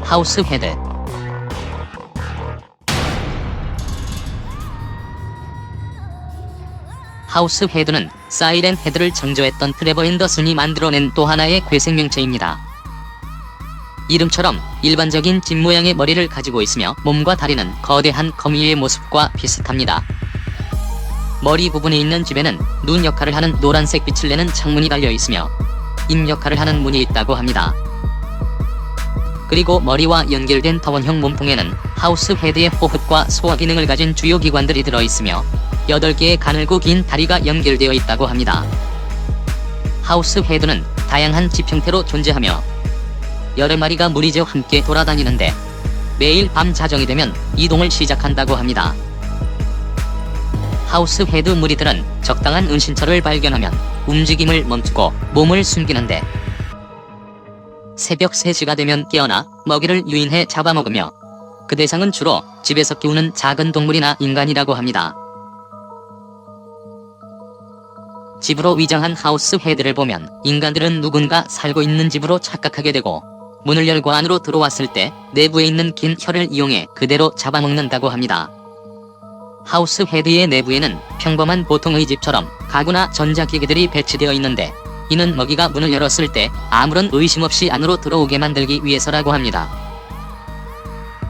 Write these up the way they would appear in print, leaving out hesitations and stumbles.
하우스 헤드. 하우스 헤드는 사이렌 헤드를 창조했던 트레버 앤더슨이 만들어낸 또 하나의 괴생명체입니다. 이름처럼 일반적인 집 모양의 머리를 가지고 있으며 몸과 다리는 거대한 거미의 모습과 비슷합니다. 머리 부분에 있는 집에는 눈 역할을 하는 노란색 빛을 내는 창문이 달려 있으며 입 역할을 하는 문이 있다고 합니다. 그리고 머리와 연결된 타원형 몸통에는 하우스 헤드의 호흡과 소화 기능을 가진 주요 기관들이 들어있으며 8개의 가늘고 긴 다리가 연결되어 있다고 합니다. 하우스 헤드는 다양한 집 형태로 존재하며 여러 마리가 무리지어 함께 돌아다니는데 매일 밤 자정이 되면 이동을 시작한다고 합니다. 하우스 헤드 무리들은 적당한 은신처를 발견하면 움직임을 멈추고 몸을 숨기는데 새벽 3시가 되면 깨어나 먹이를 유인해 잡아먹으며 그 대상은 주로 집에서 키우는 작은 동물이나 인간이라고 합니다. 집으로 위장한 하우스 헤드를 보면 인간들은 누군가 살고 있는 집으로 착각하게 되고 문을 열고 안으로 들어왔을 때 내부에 있는 긴 혀를 이용해 그대로 잡아먹는다고 합니다. 하우스 헤드의 내부에는 평범한 보통의 집처럼 가구나 전자기기들이 배치되어 있는데 이는 먹이가 문을 열었을 때 아무런 의심 없이 안으로 들어오게 만들기 위해서라고 합니다.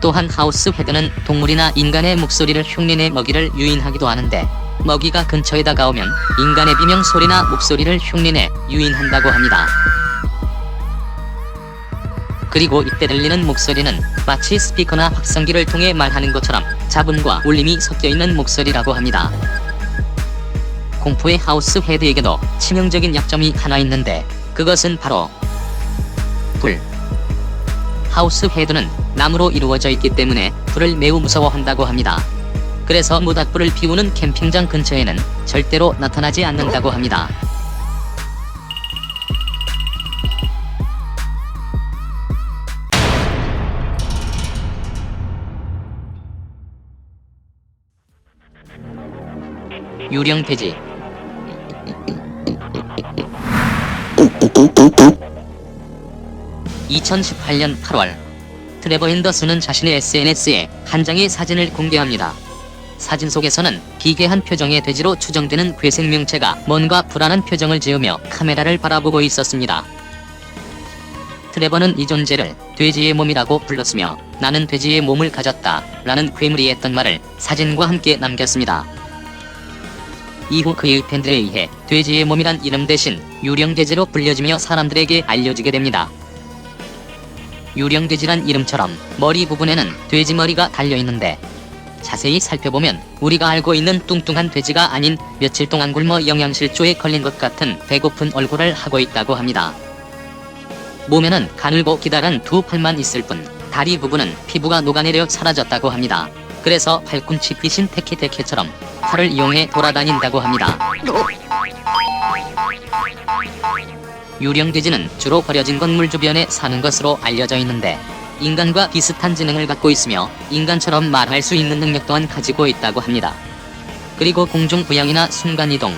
또한 하우스 헤드는 동물이나 인간의 목소리를 흉내내 먹이를 유인하기도 하는데 먹이가 근처에 다가오면 인간의 비명 소리나 목소리를 흉내내 유인한다고 합니다. 그리고 이때 들리는 목소리는 마치 스피커나 확성기를 통해 말하는 것처럼 잡음과 울림이 섞여있는 목소리라고 합니다. 공포의 하우스 헤드에게도 치명적인 약점이 하나 있는데 그것은 바로 불. 하우스 헤드는 나무로 이루어져 있기 때문에 불을 매우 무서워한다고 합니다. 그래서 모닥불을 피우는 캠핑장 근처에는 절대로 나타나지 않는다고 합니다. 유령 돼지. 2018년 8월 트레버 앤더슨은 자신의 SNS에 한 장의 사진을 공개합니다. 사진 속에서는 기괴한 표정의 돼지로 추정되는 괴생명체가 뭔가 불안한 표정을 지으며 카메라를 바라보고 있었습니다. 트레버는 이 존재를 돼지의 몸이라고 불렀으며 나는 돼지의 몸을 가졌다 라는 괴물이 했던 말을 사진과 함께 남겼습니다. 이후 그의 팬들에 의해 돼지의 몸이란 이름 대신 유령돼지로 불려지며 사람들에게 알려지게 됩니다. 유령돼지란 이름처럼 머리 부분에는 돼지 머리가 달려있는데 자세히 살펴보면 우리가 알고 있는 뚱뚱한 돼지가 아닌 며칠 동안 굶어 영양실조에 걸린 것 같은 배고픈 얼굴을 하고 있다고 합니다. 몸에는 가늘고 기다란 두 팔만 있을 뿐 다리 부분은 피부가 녹아내려 사라졌다고 합니다. 그래서 팔꿈치 귀신 테케테케처럼 팔을 이용해 돌아다닌다고 합니다. 유령돼지는 주로 버려진 건물 주변에 사는 것으로 알려져 있는데 인간과 비슷한 지능을 갖고 있으며 인간처럼 말할 수 있는 능력 또한 가지고 있다고 합니다. 그리고 공중부양이나 순간이동,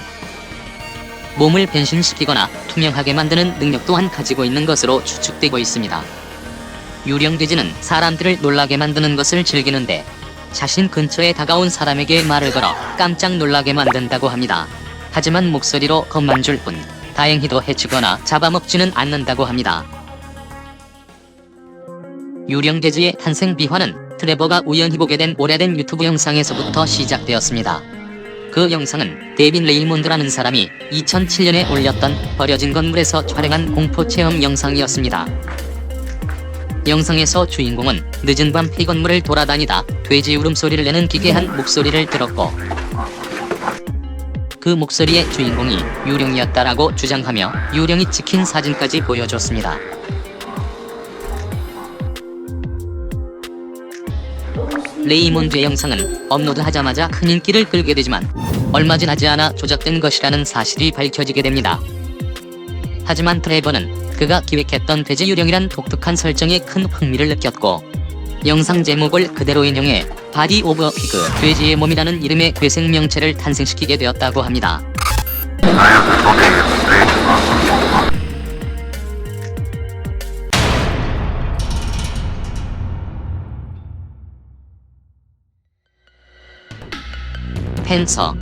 몸을 변신시키거나 투명하게 만드는 능력 또한 가지고 있는 것으로 추측되고 있습니다. 유령돼지는 사람들을 놀라게 만드는 것을 즐기는데 자신 근처에 다가온 사람에게 말을 걸어 깜짝 놀라게 만든다고 합니다. 하지만 목소리로 겁만 줄 뿐 다행히도 해치거나 잡아먹지는 않는다고 합니다. 유령돼지의 탄생 비화는 트레버가 우연히 보게 된 오래된 유튜브 영상에서부터 시작되었습니다. 그 영상은 데빈 레이몬드라는 사람이 2007년에 올렸던 버려진 건물에서 촬영한 공포체험 영상이었습니다. 영상에서 주인공은 늦은 밤 폐건물을 돌아다니다 돼지 울음소리를 내는 기괴한 목소리를 들었고 그 목소리의 주인공이 유령이었다라고 주장하며 유령이 찍힌 사진까지 보여줬습니다. 레이몬드의 영상은 업로드하자마자 큰 인기를 끌게 되지만 얼마 지나지 않아 조작된 것이라는 사실이 밝혀지게 됩니다. 하지만 트레버는 그가 기획했던 돼지 유령이란 독특한 설정에 큰 흥미를 느꼈고 영상 제목을 그대로 인용해 바디 오브 피그, 돼지의 몸이라는 이름의 괴생명체를 탄생시키게 되었다고 합니다. 펜서.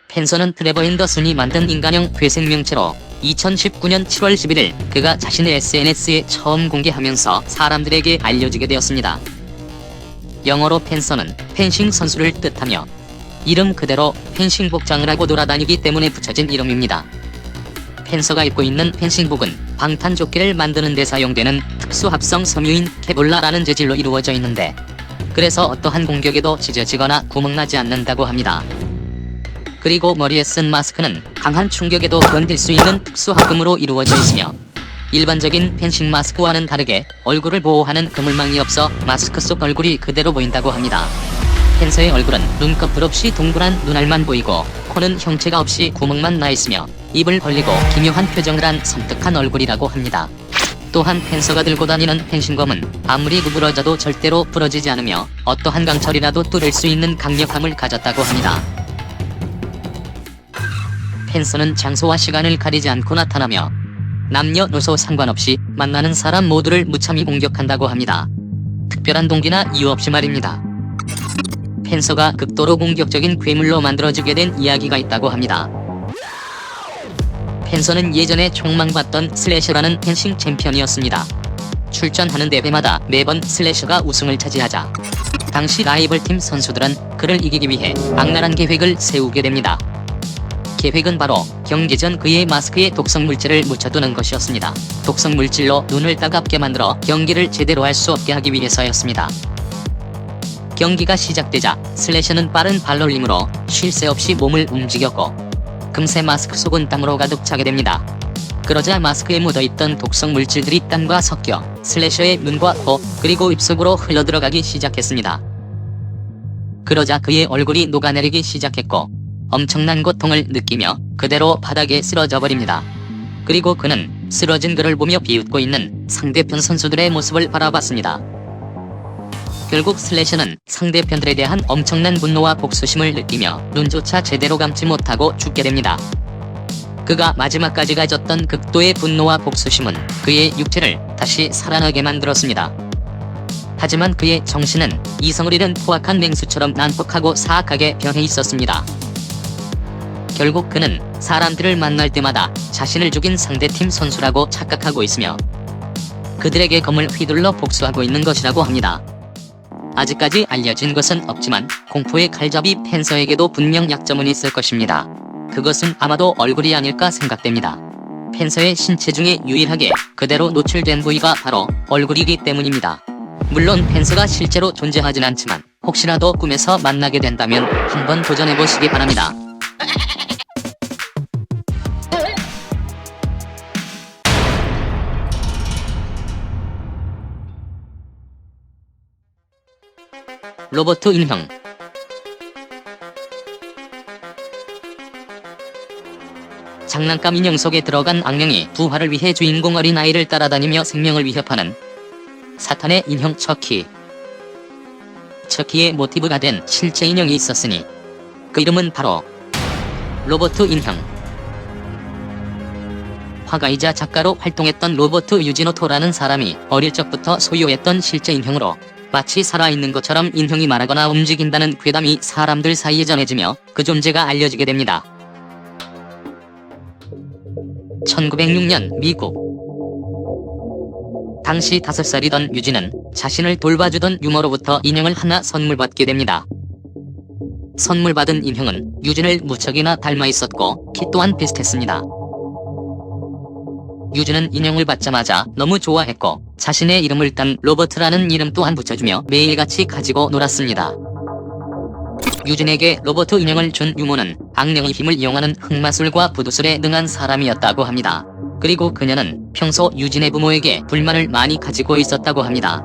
펜서는 트레버 앤더슨이 만든 인간형 괴생명체로 2019년 7월 11일 그가 자신의 SNS에 처음 공개하면서 사람들에게 알려지게 되었습니다. 영어로 펜서는 펜싱 선수를 뜻하며 이름 그대로 펜싱 복장을 하고 돌아다니기 때문에 붙여진 이름입니다. 펜서가 입고 있는 펜싱복은 방탄조끼를 만드는 데 사용되는 특수합성 섬유인 케볼라라는 재질로 이루어져 있는데 그래서 어떠한 공격에도 찢어지거나 구멍나지 않는다고 합니다. 그리고 머리에 쓴 마스크는 강한 충격에도 견딜 수 있는 특수합금으로 이루어져 있으며 일반적인 펜싱 마스크와는 다르게 얼굴을 보호하는 그물망이 없어 마스크 속 얼굴이 그대로 보인다고 합니다. 펜서의 얼굴은 눈꺼풀 없이 동그란 눈알만 보이고 코는 형체가 없이 구멍만 나 있으며 입을 벌리고 기묘한 표정을 한 섬뜩한 얼굴이라고 합니다. 또한 펜서가 들고 다니는 펜싱검은 아무리 구부러져도 절대로 부러지지 않으며 어떠한 강철이라도 뚫을 수 있는 강력함을 가졌다고 합니다. 펜서는 장소와 시간을 가리지 않고 나타나며 남녀노소 상관없이 만나는 사람 모두를 무참히 공격한다고 합니다. 특별한 동기나 이유 없이 말입니다. 펜서가 극도로 공격적인 괴물로 만들어지게 된 이야기가 있다고 합니다. 펜서는 예전에 촉망받던 슬래셔라는 펜싱 챔피언이었습니다. 출전하는 대회마다 매번 슬래셔가 우승을 차지하자 당시 라이벌팀 선수들은 그를 이기기 위해 악랄한 계획을 세우게 됩니다. 계획은 바로 경기 전 그의 마스크에 독성 물질을 묻혀두는 것이었습니다. 독성 물질로 눈을 따갑게 만들어 경기를 제대로 할 수 없게 하기 위해서였습니다. 경기가 시작되자 슬래셔는 빠른 발놀림으로 쉴 새 없이 몸을 움직였고 금세 마스크 속은 땀으로 가득 차게 됩니다. 그러자 마스크에 묻어있던 독성 물질들이 땀과 섞여 슬래셔의 눈과 코 그리고 입속으로 흘러들어가기 시작했습니다. 그러자 그의 얼굴이 녹아내리기 시작했고 엄청난 고통을 느끼며 그대로 바닥에 쓰러져 버립니다. 그리고 그는 쓰러진 그를 보며 비웃고 있는 상대편 선수들의 모습을 바라봤습니다. 결국 슬래셔는 상대편들에 대한 엄청난 분노와 복수심을 느끼며 눈조차 제대로 감지 못하고 죽게 됩니다. 그가 마지막까지 가졌던 극도의 분노와 복수심은 그의 육체를 다시 살아나게 만들었습니다. 하지만 그의 정신은 이성을 잃은 포악한 맹수처럼 난폭하고 사악하게 변해 있었습니다. 결국 그는 사람들을 만날 때마다 자신을 죽인 상대팀 선수라고 착각하고 있으며 그들에게 검을 휘둘러 복수하고 있는 것이라고 합니다. 아직까지 알려진 것은 없지만 공포의 칼잡이 펜서에게도 분명 약점은 있을 것입니다. 그것은 아마도 얼굴이 아닐까 생각됩니다. 펜서의 신체 중에 유일하게 그대로 노출된 부위가 바로 얼굴이기 때문입니다. 물론 펜서가 실제로 존재하진 않지만 혹시라도 꿈에서 만나게 된다면 한번 도전해보시기 바랍니다. 로버트 인형. 장난감 인형 속에 들어간 악령이 부활을 위해 주인공 어린아이를 따라다니며 생명을 위협하는 사탄의 인형 척키. 척키의 모티브가 된 실제 인형이 있었으니 그 이름은 바로 로버트 인형. 화가이자 작가로 활동했던 로버트 유지노토라는 사람이 어릴 적부터 소유했던 실제 인형으로 마치 살아있는 것처럼 인형이 말하거나 움직인다는 괴담이 사람들 사이에 전해지며 그 존재가 알려지게 됩니다. 1906년 미국. 당시 5살이던 유지는 자신을 돌봐주던 유머로부터 인형을 하나 선물받게 됩니다. 선물받은 인형은 유진을 무척이나 닮아 있었고 키 또한 비슷했습니다. 유진은 인형을 받자마자 너무 좋아했고 자신의 이름을 딴 로버트라는 이름 또한 붙여주며 매일같이 가지고 놀았습니다. 유진에게 로버트 인형을 준 유모는 악령의 힘을 이용하는 흑마술과 부두술에 능한 사람이었다고 합니다. 그리고 그녀는 평소 유진의 부모에게 불만을 많이 가지고 있었다고 합니다.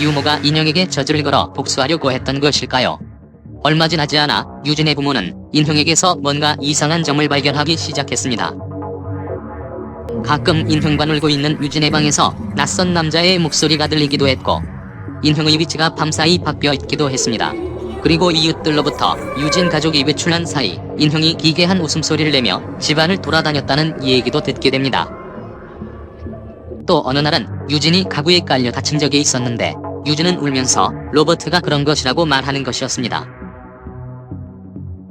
유모가 인형에게 저주를 걸어 복수하려고 했던 것일까요? 얼마 지나지 않아 유진의 부모는 인형에게서 뭔가 이상한 점을 발견하기 시작했습니다. 가끔 인형과 놀고 있는 유진의 방에서 낯선 남자의 목소리가 들리기도 했고 인형의 위치가 밤사이 바뀌어 있기도 했습니다. 그리고 이웃들로부터 유진 가족이 외출한 사이 인형이 기괴한 웃음소리를 내며 집안을 돌아다녔다는 얘기도 듣게 됩니다. 또 어느 날은 유진이 가구에 깔려 다친 적이 있었는데 유진은 울면서 로버트가 그런 것이라고 말하는 것이었습니다.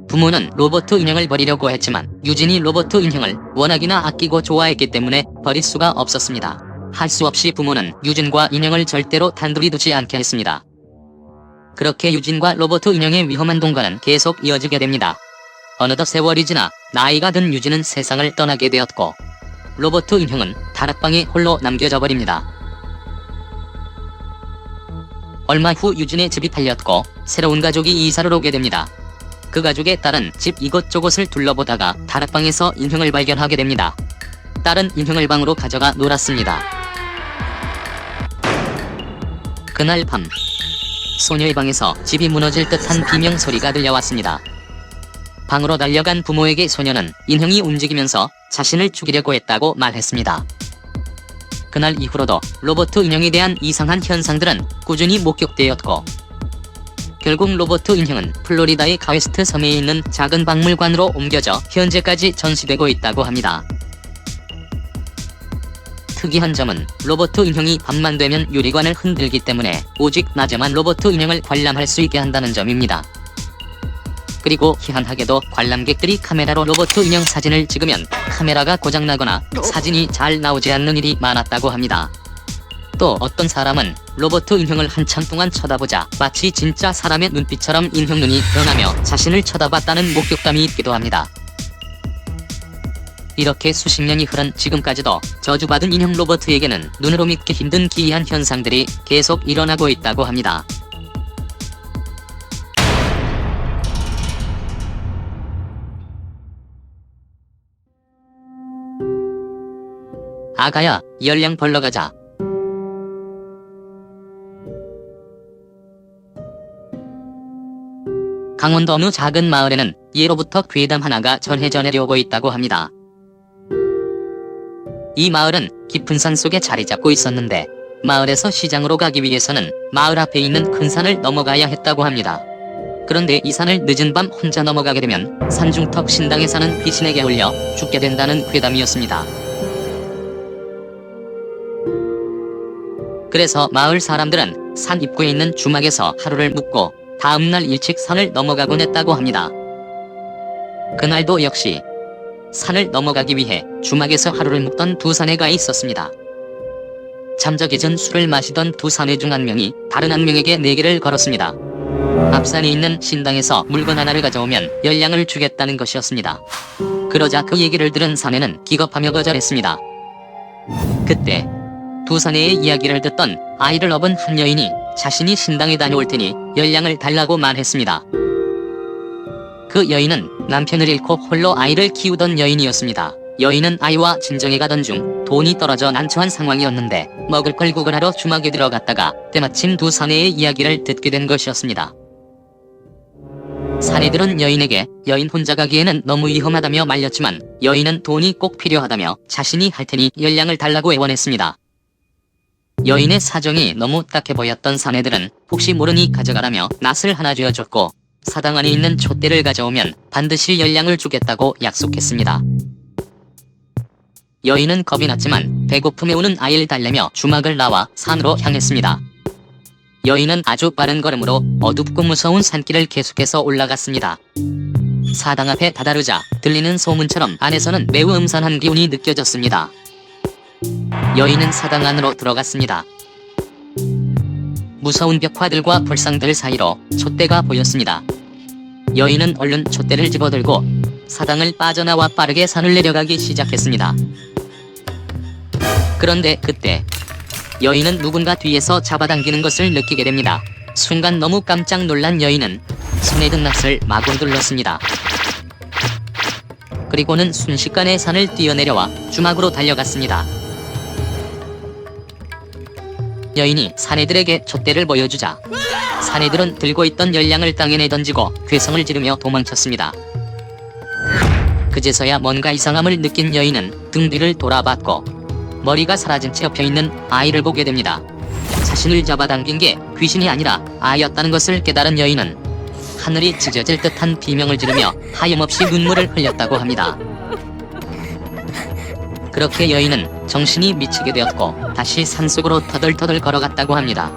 부모는 로버트 인형을 버리려고 했지만 유진이 로버트 인형을 워낙이나 아끼고 좋아했기 때문에 버릴 수가 없었습니다. 할 수 없이 부모는 유진과 인형을 절대로 단둘이 두지 않게 했습니다. 그렇게 유진과 로버트 인형의 위험한 동거는 계속 이어지게 됩니다. 어느덧 세월이 지나 나이가 든 유진은 세상을 떠나게 되었고 로버트 인형은 다락방에 홀로 남겨져 버립니다. 얼마 후 유진의 집이 팔렸고 새로운 가족이 이사를 오게 됩니다. 그 가족의 딸은 집 이곳저곳을 둘러보다가 다락방에서 인형을 발견하게 됩니다. 딸은 인형을 방으로 가져가 놀았습니다. 그날 밤 소녀의 방에서 집이 무너질 듯한 비명 소리가 들려왔습니다. 방으로 달려간 부모에게 소녀는 인형이 움직이면서 자신을 죽이려고 했다고 말했습니다. 그날 이후로도 로버트 인형에 대한 이상한 현상들은 꾸준히 목격되었고 결국 로버트 인형은 플로리다의 가웨스트 섬에 있는 작은 박물관으로 옮겨져 현재까지 전시되고 있다고 합니다. 특이한 점은 로버트 인형이 밤만 되면 유리관을 흔들기 때문에 오직 낮에만 로버트 인형을 관람할 수 있게 한다는 점입니다. 그리고 희한하게도 관람객들이 카메라로 로버트 인형 사진을 찍으면 카메라가 고장나거나 사진이 잘 나오지 않는 일이 많았다고 합니다. 또 어떤 사람은 로버트 인형을 한참 동안 쳐다보자 마치 진짜 사람의 눈빛처럼 인형 눈이 변하며 자신을 쳐다봤다는 목격담이 있기도 합니다. 이렇게 수십 년이 흐른 지금까지도 저주받은 인형 로버트에게는 눈으로 믿기 힘든 기이한 현상들이 계속 일어나고 있다고 합니다. 아가야, 열량 벌러 가자. 강원도 어느 작은 마을에는 예로부터 괴담 하나가 전해져 내려오고 있다고 합니다. 이 마을은 깊은 산 속에 자리 잡고 있었는데 마을에서 시장으로 가기 위해서는 마을 앞에 있는 큰 산을 넘어가야 했다고 합니다. 그런데 이 산을 늦은 밤 혼자 넘어가게 되면 산중턱 신당에 사는 귀신에게 울려 죽게 된다는 괴담이었습니다. 그래서 마을 사람들은 산 입구에 있는 주막에서 하루를 묵고 다음날 일찍 산을 넘어가곤 했다고 합니다. 그날도 역시 산을 넘어가기 위해 주막에서 하루를 묵던 두 사내가 있었습니다. 잠자기 전 술을 마시던 두 사내 중 한 명이 다른 한 명에게 내기를 걸었습니다. 앞산에 있는 신당에서 물건 하나를 가져오면 열량을 주겠다는 것이었습니다. 그러자 그 얘기를 들은 사내는 기겁하며 거절했습니다. 그때 두 사내의 이야기를 듣던 아이를 업은 한 여인이 자신이 신당에 다녀올 테니 열량을 달라고 말했습니다. 그 여인은 남편을 잃고 홀로 아이를 키우던 여인이었습니다. 여인은 아이와 친정에 가던 중 돈이 떨어져 난처한 상황이었는데 먹을 걸 구걸하러 주막에 들어갔다가 때마침 두 사내의 이야기를 듣게 된 것이었습니다. 사내들은 여인에게 여인 혼자 가기에는 너무 위험하다며 말렸지만 여인은 돈이 꼭 필요하다며 자신이 할 테니 열량을 달라고 애원했습니다. 여인의 사정이 너무 딱해 보였던 사내들은 혹시 모르니 가져가라며 낫을 하나 쥐어줬고 사당 안에 있는 촛대를 가져오면 반드시 열량을 주겠다고 약속했습니다. 여인은 겁이 났지만 배고픔에 우는 아이를 달래며 주막을 나와 산으로 향했습니다. 여인은 아주 빠른 걸음으로 어둡고 무서운 산길을 계속해서 올라갔습니다. 사당 앞에 다다르자 들리는 소문처럼 안에서는 매우 음산한 기운이 느껴졌습니다. 여인은 사당 안으로 들어갔습니다. 무서운 벽화들과 불상들 사이로 촛대가 보였습니다. 여인은 얼른 촛대를 집어들고 사당을 빠져나와 빠르게 산을 내려가기 시작했습니다. 그런데 그때 여인은 누군가 뒤에서 잡아당기는 것을 느끼게 됩니다. 순간 너무 깜짝 놀란 여인은 손에 든 낫을 마구 눌렀습니다. 그리고는 순식간에 산을 뛰어내려와 주막으로 달려갔습니다. 여인이 사내들에게 촛대를 보여주자 사내들은 들고 있던 열량을 땅에 내던지고 괴성을 지르며 도망쳤습니다. 그제서야 뭔가 이상함을 느낀 여인은 등 뒤를 돌아봤고 머리가 사라진 채 옆에 있는 아이를 보게 됩니다. 자신을 잡아당긴 게 귀신이 아니라 아이였다는 것을 깨달은 여인은 하늘이 찢어질 듯한 비명을 지르며 하염없이 눈물을 흘렸다고 합니다. 그렇게 여인은 정신이 미치게 되었고 다시 산속으로 터덜터덜 걸어갔다고 합니다.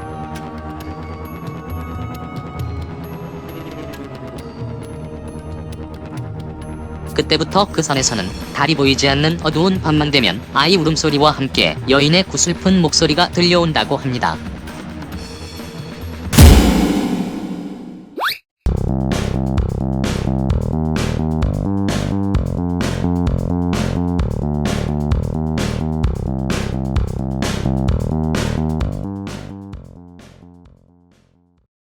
그때부터 그 선에서는 달이 보이지 않는 어두운 밤만 되면 아이 울음소리와 함께 여인의 구슬픈 목소리가 들려온다고 합니다.